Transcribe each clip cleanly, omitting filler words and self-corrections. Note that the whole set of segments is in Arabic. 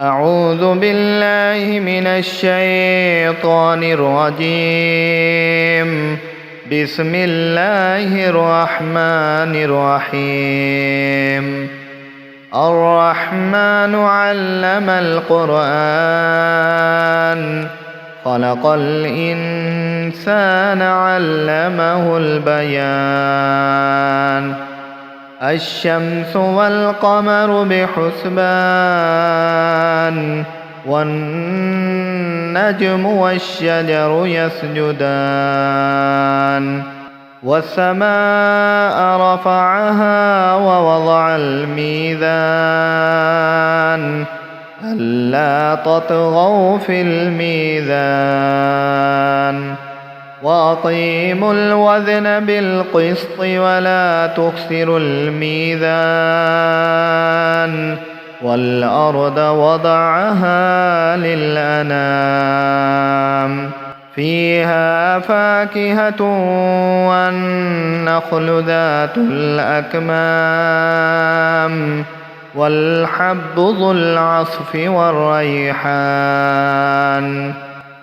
أعوذ بالله من الشيطان الرجيم. بسم الله الرحمن الرحيم. الرحمن علم القرآن خلق الإنسان علمه البيان. الشمس والقمر بحسبان والنجم والشجر يسجدان. والسماء رفعها ووضع الميزان ألا تطغوا في الميزان وأقيموا الوزن بالقسط ولا تخسروا الميزان. والأرض وضعها للأنام فيها فاكهة والنخل ذات الأكمام والحب ذو العصف والريحان.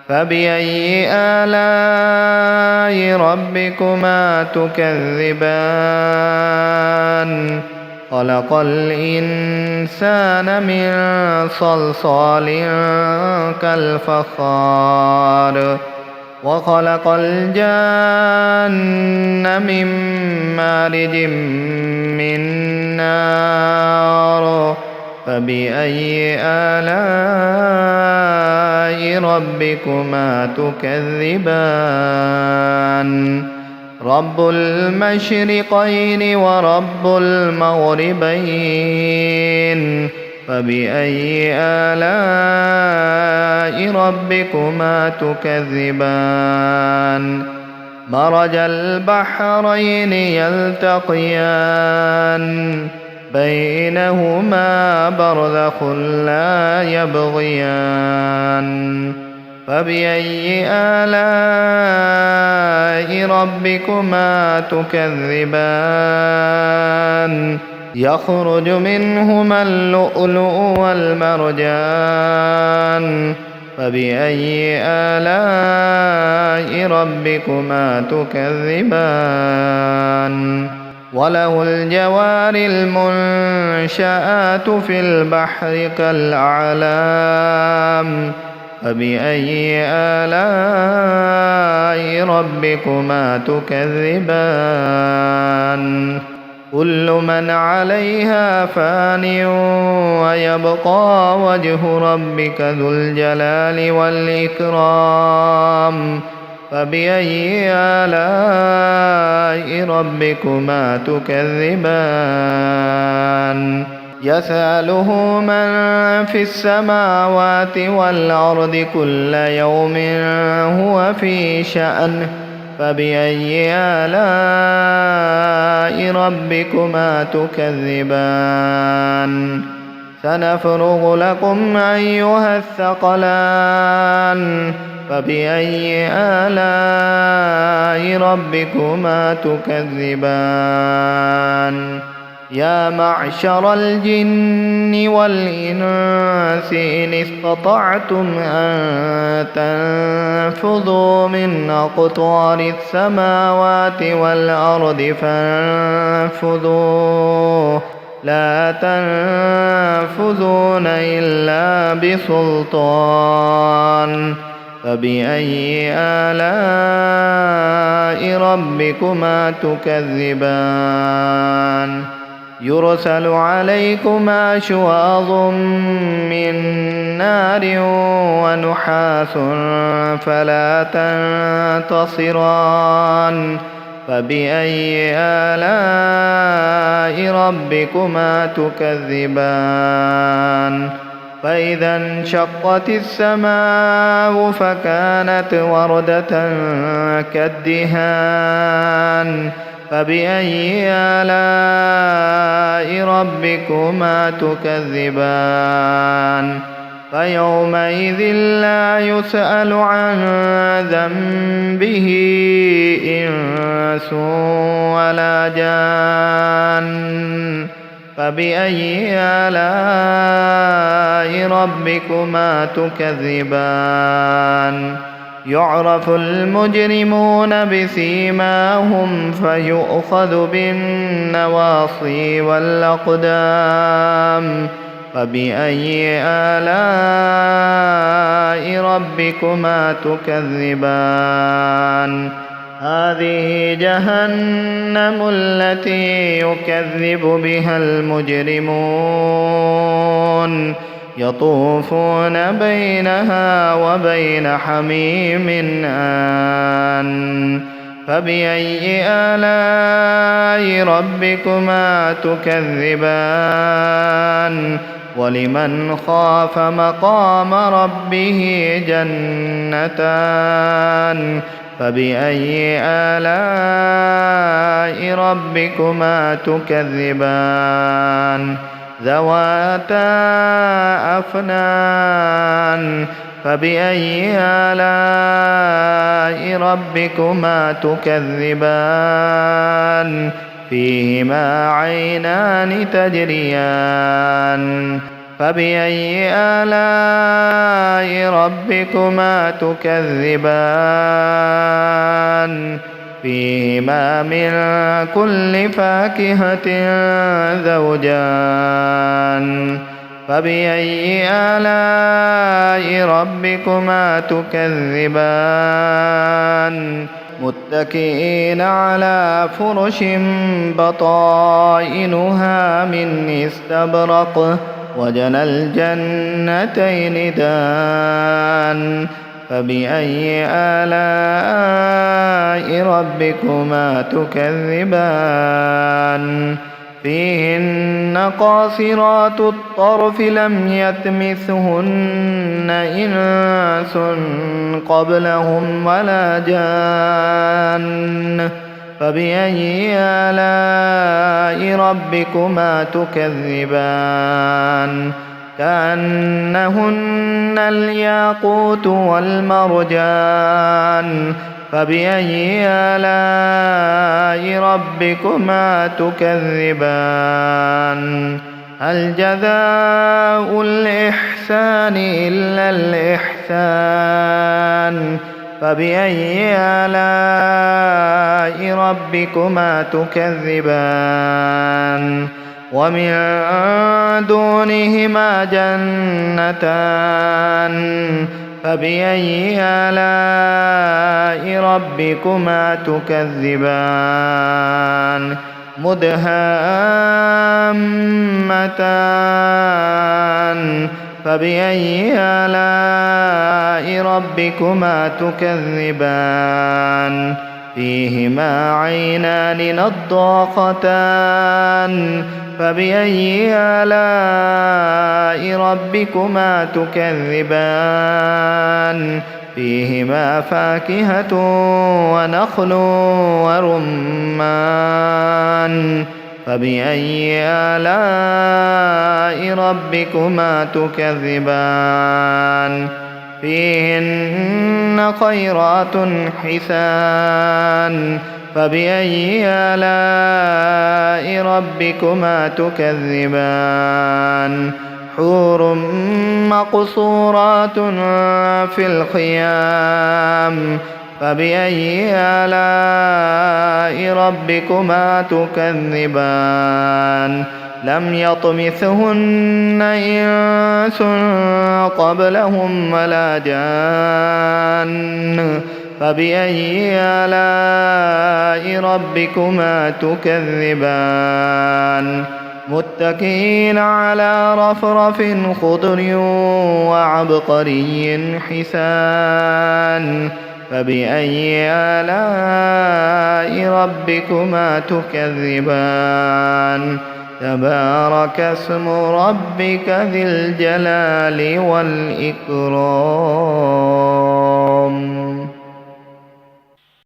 فبأي آلاء ربكما تكذبان؟ خلق الإنسان من صلصال كالفخار وخلق الجن من مارج من نار. فبأي آلاء ربكما تكذبان؟ رب المشرقين ورب المغربين. فبأي آلاء ربكما تكذبان؟ مرج البحرين يلتقيان بينهما برزخ لا يبغيان. فبأي آلاء ربكما تكذبان؟ يخرج منهما اللؤلؤ والمرجان. فبأي آلاء ربكما تكذبان؟ وله الجوار المنشآت في البحر كالأعلام. فبأي آلاء ربكما تكذبان؟ كل من عليها فان ويبقى وجه ربك ذو الجلال والإكرام. فبأي آلاء ربكما تكذبان؟ يسأله من في السماوات والأرض كل يوم هو في شأن. فبأي آلاء ربكما تكذبان؟ سنفرغ لكم أيها الثقلان. فبأي آلاء ربكما تكذبان؟ يا معشر الجن والإنس إن استطعتم أن تنفذوا من أقطار السماوات والأرض فانفذوا لا تنفذون إلا بسلطان. فبأي آلاء ربكما تكذبان؟ يرسل عليكما شواظ من نار ونحاس فلا تنتصران. فبأي آلاء ربكما تكذبان؟ فإذا انشقت السماء فكانت وردة كالدهان. فبأي آلاء ربكما تكذبان؟ فيومئذ لا يسأل عن ذنبه إنس ولا جان. فبأي آلاء ربكما تكذبان يعرف المجرمون بسيماهم فيؤخذ بالنواصي والأقدام فبأي آلاء ربكما تكذبان هذه جهنم التي يكذب بها المجرمون يطوفون بينها وبين حميم آن فبأي آلاء ربكما تكذبان ولمن خاف مقام ربه جنتان فبأي آلاء ربكما تكذبان ذواتا أفنان فبأي آلاء ربكما تكذبان فيهما عينان تجريان فبأي آلاء ربكما تكذبان فيهما من كل فاكهة زوجان فبأي آلاء ربكما تكذبان متكئين على فرش بطائنها من استبرق وجنى الجنتين دان فبأي آلاء ربكما تكذبان فيهن قاصرات الطرف لم يطمثهن إنس قبلهم ولا جان فبأي آلاء ربكما تكذبان كأنهن الياقوت والمرجان فبأي آلاء ربكما تكذبان هل جزاء الإحسان إلا الإحسان فبأي آلاء ربكما تكذبان ومن دونهما جنتان فبأي آلاء ربكما تكذبان مدهامتان فبأي آلاء ربكما تكذبان فيهما عينان نضاختان فبأي آلاء ربكما تكذبان فيهما فاكهة ونخل ورمان فبأي آلاء ربكما تكذبان فيهن خيرات حسان فبأي آلاء ربكما تكذبان حور مقصورات في الخيام فبأي آلاء ربكما تكذبان لم يطمثهن إنس قبلهم ولا جان فبأي آلاء ربكما تكذبان متكئين على رفرف خضر وعبقري حسان فبأي آلاء ربكما تكذبان تبارك اسم ربك ذي الجلال والإكرام.